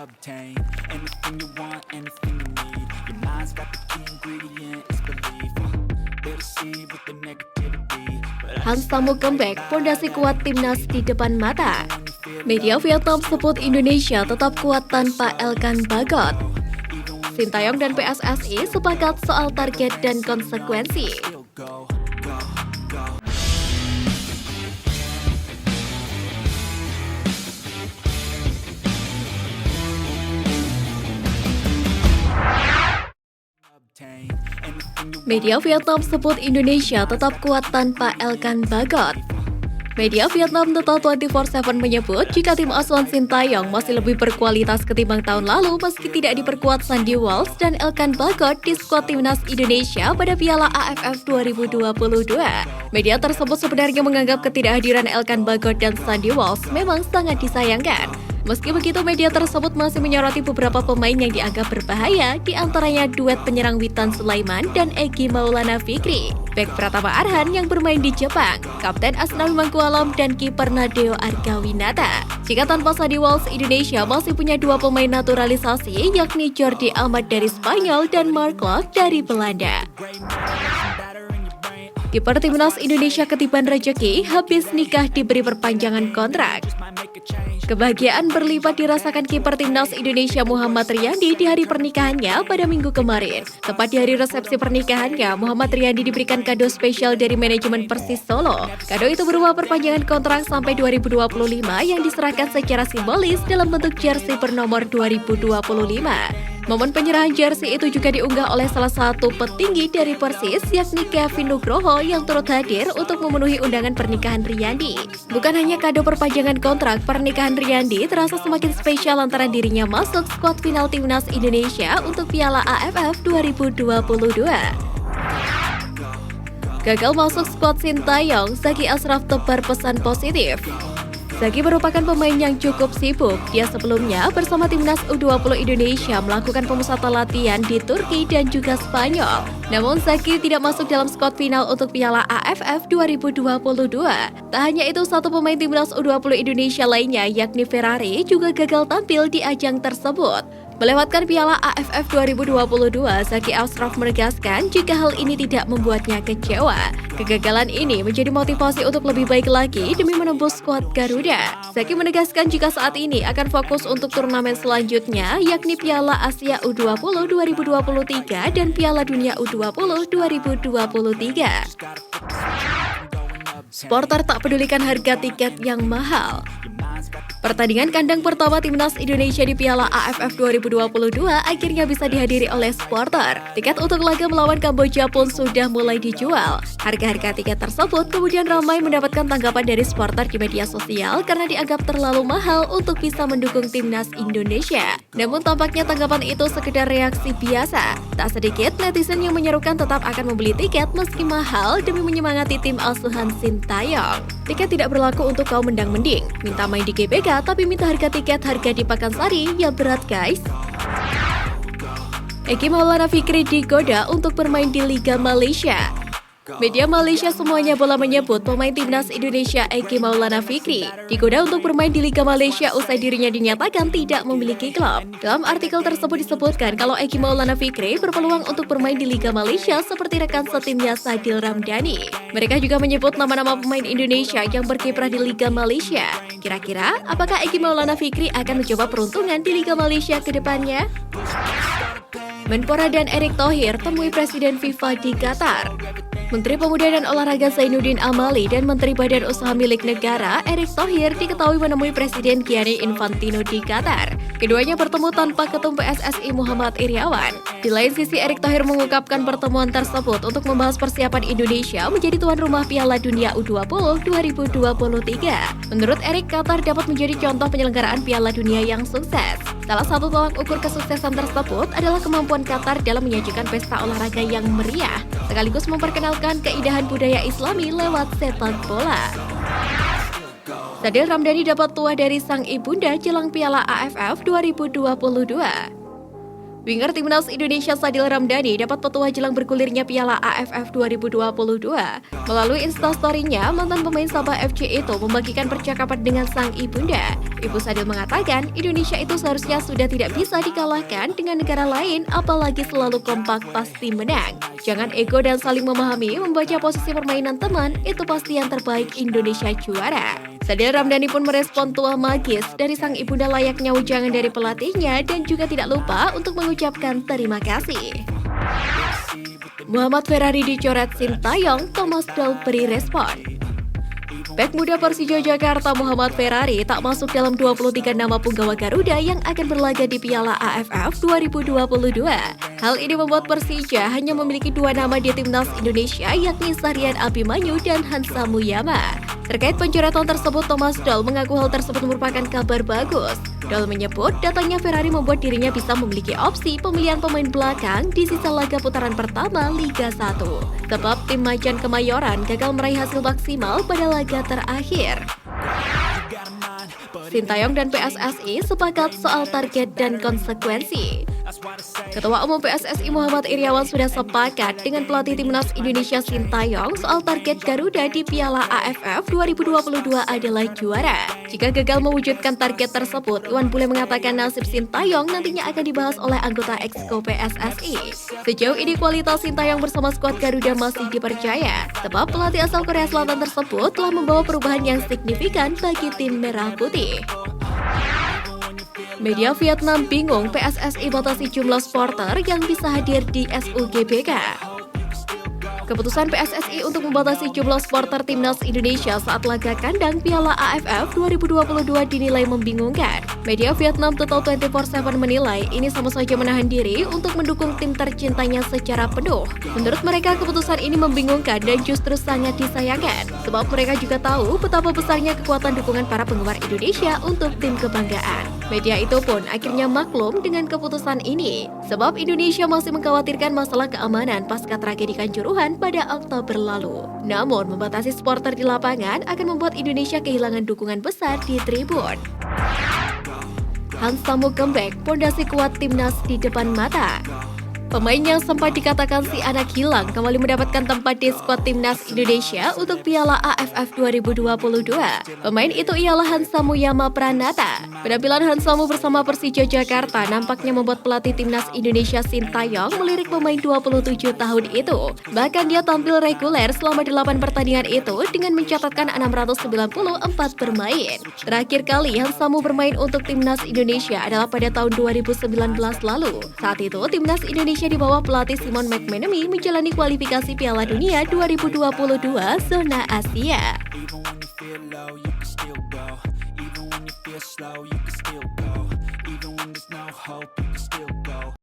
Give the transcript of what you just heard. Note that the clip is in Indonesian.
Obtain anything you want, anything you need. Your mind's got the key ingredient, it's belief. They deceive with the negativity. Hans Samo comeback, pondasi kuat timnas di depan mata. Media Vietnam sebut Indonesia tetap kuat tanpa Elkan Bagot. Sintayong dan PSSI sepakat soal target dan konsekuensi. Media Vietnam sebut Indonesia tetap kuat tanpa Elkan Bagot. Media Vietnam Total 24/7 menyebut jika tim asuhan Sintayong masih lebih berkualitas ketimbang tahun lalu meski tidak diperkuat Sandy Walsh dan Elkan Bagot di skuad timnas Indonesia pada Piala AFF 2022. Media tersebut sebenarnya menganggap ketidakhadiran Elkan Bagot dan Sandy Walsh memang sangat disayangkan. Meski begitu, media tersebut masih menyoroti beberapa pemain yang dianggap berbahaya, di antaranya duet penyerang Witan Sulaiman dan Egy Maulana Fikri, bek Pratama Arhan yang bermain di Jepang, Kapten Asnawi Mangkualam, dan kiper Nadeo Argawinata. Jika tanpa Sandy Walsh, Indonesia masih punya dua pemain naturalisasi, yakni Jordi Amat dari Spanyol dan Mark Klok dari Belanda. Kiper timnas Indonesia ketiban rejeki habis nikah diberi perpanjangan kontrak. Kebahagiaan berlipat dirasakan kiper timnas Indonesia Muhammad Riyandi di hari pernikahannya pada Minggu kemarin. Tepat di hari resepsi pernikahannya, Muhammad Riyandi diberikan kado spesial dari manajemen Persis Solo. Kado itu berupa perpanjangan kontrak sampai 2025 yang diserahkan secara simbolis dalam bentuk jersey bernomor 2025. Momen penyerahan jersey itu juga diunggah oleh salah satu petinggi dari Persis, yakni Kevin Nugroho yang turut hadir untuk memenuhi undangan pernikahan Riyandi. Bukan hanya kado perpanjangan kontrak, pernikahan Riyandi terasa semakin spesial lantaran dirinya masuk skuad final timnas Indonesia untuk Piala AFF 2022. Gagal masuk skuad Sintayong, Zaki Ashraf tebar pesan positif. Zaki merupakan pemain yang cukup sibuk. Dia sebelumnya bersama timnas U20 Indonesia melakukan pemusatan latihan di Turki dan juga Spanyol. Namun Zaki tidak masuk dalam skuad final untuk Piala AFF 2022. Tak hanya itu, satu pemain timnas U20 Indonesia lainnya yakni Ferrari juga gagal tampil di ajang tersebut. Melewatkan Piala AFF 2022, Zaki Ashraf menegaskan jika hal ini tidak membuatnya kecewa. Kegagalan ini menjadi motivasi untuk lebih baik lagi demi menembus skuad Garuda. Zaki menegaskan jika saat ini akan fokus untuk turnamen selanjutnya, yakni Piala Asia U20 2023 dan Piala Dunia U20 2023. Supporter tak pedulikan harga tiket yang mahal. Pertandingan kandang pertama timnas Indonesia di Piala AFF 2022 akhirnya bisa dihadiri oleh supporter. Tiket untuk laga melawan Kamboja pun sudah mulai dijual. Harga-harga tiket tersebut kemudian ramai mendapatkan tanggapan dari supporter di media sosial karena dianggap terlalu mahal untuk bisa mendukung timnas Indonesia. Namun tampaknya tanggapan itu sekedar reaksi biasa. Tak sedikit netizen yang menyerukan tetap akan membeli tiket meski mahal demi menyemangati tim asuhan Sintayong. Tiket tidak berlaku untuk kaum mendang-mending. Minta main di GBK tapi minta harga tiket harga di Pakansari, ya berat guys. Egy Maulana Fikri digoda untuk bermain di Liga Malaysia. Media Malaysia Semuanya Bola menyebut pemain timnas Indonesia Egy Maulana Fikri digoda untuk bermain di Liga Malaysia usai dirinya dinyatakan tidak memiliki klub. Dalam artikel tersebut disebutkan kalau Egy Maulana Fikri berpeluang untuk bermain di Liga Malaysia seperti rekan setimnya Sadil Ramdhani. Mereka juga menyebut nama-nama pemain Indonesia yang berkiprah di Liga Malaysia. Kira-kira apakah Egy Maulana Fikri akan mencoba peruntungan di Liga Malaysia ke depannya? Menpora dan Erick Thohir temui Presiden FIFA di Qatar. Menteri Pemuda dan Olahraga Zainuddin Amali dan Menteri Badan Usaha Milik Negara Erick Thohir diketahui menemui Presiden Gianni Infantino di Qatar. Keduanya bertemu tanpa Ketum PSSI Muhammad Iryawan. Di lain sisi, Erick Thohir mengungkapkan pertemuan tersebut untuk membahas persiapan Indonesia menjadi tuan rumah Piala Dunia U20 2023. Menurut Erick, Qatar dapat menjadi contoh penyelenggaraan Piala Dunia yang sukses. Salah satu tolak ukur kesuksesan tersebut adalah kemampuan Qatar dalam menyajikan pesta olahraga yang meriah, sekaligus memperkenalkan keindahan budaya Islami lewat sepak bola. Sadil Ramdhani dapat tuah dari sang ibunda jelang Piala AFF 2022. Winger timnas Indonesia Sadil Ramdhani dapat petuah jelang bergulirnya Piala AFF 2022. Melalui instastory-nya, mantan pemain Sabah FC itu membagikan percakapan dengan sang ibunda. Ibu Sadil mengatakan, Indonesia itu seharusnya sudah tidak bisa dikalahkan dengan negara lain, apalagi selalu kompak pasti menang. Jangan ego dan saling memahami, membaca posisi permainan teman, itu pasti yang terbaik Indonesia juara. Sadil Ramdhani pun merespon tuah magis dari sang ibunda layaknya ujangan dari pelatihnya dan juga tidak lupa untuk mengucapkan terima kasih. Muhammad Ferrari dicoret Sintayong, Thomas Doll beri respon. Bek muda Persija Jakarta Muhammad Ferrari tak masuk dalam 23 nama punggawa Garuda yang akan berlaga di Piala AFF 2022. Hal ini membuat Persija hanya memiliki 2 nama di timnas Indonesia, yakni Sahrian Abimanyu dan Hansa Muyama. Terkait pencoretan tersebut, Thomas Doll mengaku hal tersebut merupakan kabar bagus. Doll menyebut datangnya Ferrari membuat dirinya bisa memiliki opsi pemilihan pemain belakang di sisa laga putaran pertama Liga 1. Sebab tim Macan Kemayoran gagal meraih hasil maksimal pada laga terakhir. Sintayong dan PSSI sepakat soal target dan konsekuensi. Ketua Umum PSSI Muhammad Iriawan sudah sepakat dengan pelatih timnas Indonesia Sintayong soal target Garuda di Piala AFF 2022 adalah juara. Jika gagal mewujudkan target tersebut, Iwan Bule mengatakan nasib Sintayong nantinya akan dibahas oleh anggota Exco PSSI. Sejauh ini kualitas Sintayong bersama skuad Garuda masih dipercaya, sebab pelatih asal Korea Selatan tersebut telah membawa perubahan yang signifikan bagi tim Merah Putih. Media Vietnam bingung PSSI batasi jumlah supporter yang bisa hadir di SUGBK. Keputusan PSSI untuk membatasi jumlah supporter timnas Indonesia saat laga kandang Piala AFF 2022 dinilai membingungkan. Media Vietnam Total 24/7 menilai ini sama saja menahan diri untuk mendukung tim tercintanya secara penuh. Menurut mereka, keputusan ini membingungkan dan justru sangat disayangkan, sebab mereka juga tahu betapa besarnya kekuatan dukungan para penggemar Indonesia untuk tim kebanggaan. Media itu pun akhirnya maklum dengan keputusan ini, sebab Indonesia masih mengkhawatirkan masalah keamanan pasca tragedi Kanjuruhan pada Oktober lalu. Namun, membatasi supporter di lapangan akan membuat Indonesia kehilangan dukungan besar di tribun. Hansa comeback, pondasi kuat timnas di depan mata. Pemain yang sempat dikatakan si anak hilang kembali mendapatkan tempat di skuad timnas Indonesia untuk Piala AFF 2022. Pemain itu ialah Hansa Muyama Pranata. Penampilan Hansamu bersama Persija Jakarta nampaknya membuat pelatih timnas Indonesia Sintayong melirik pemain 27 tahun itu. Bahkan dia tampil reguler selama 8 pertandingan itu dengan mencatatkan 694 bermain. Terakhir kali Hansamu bermain untuk timnas Indonesia adalah pada tahun 2019 lalu. Saat itu timnas Indonesia di bawah pelatih Simon McManamy menjalani kualifikasi Piala Dunia 2022 zona Asia. Even when you feel low, you can still go. Even when you feel slow, you can still go. Even when there's no hope, you can still go.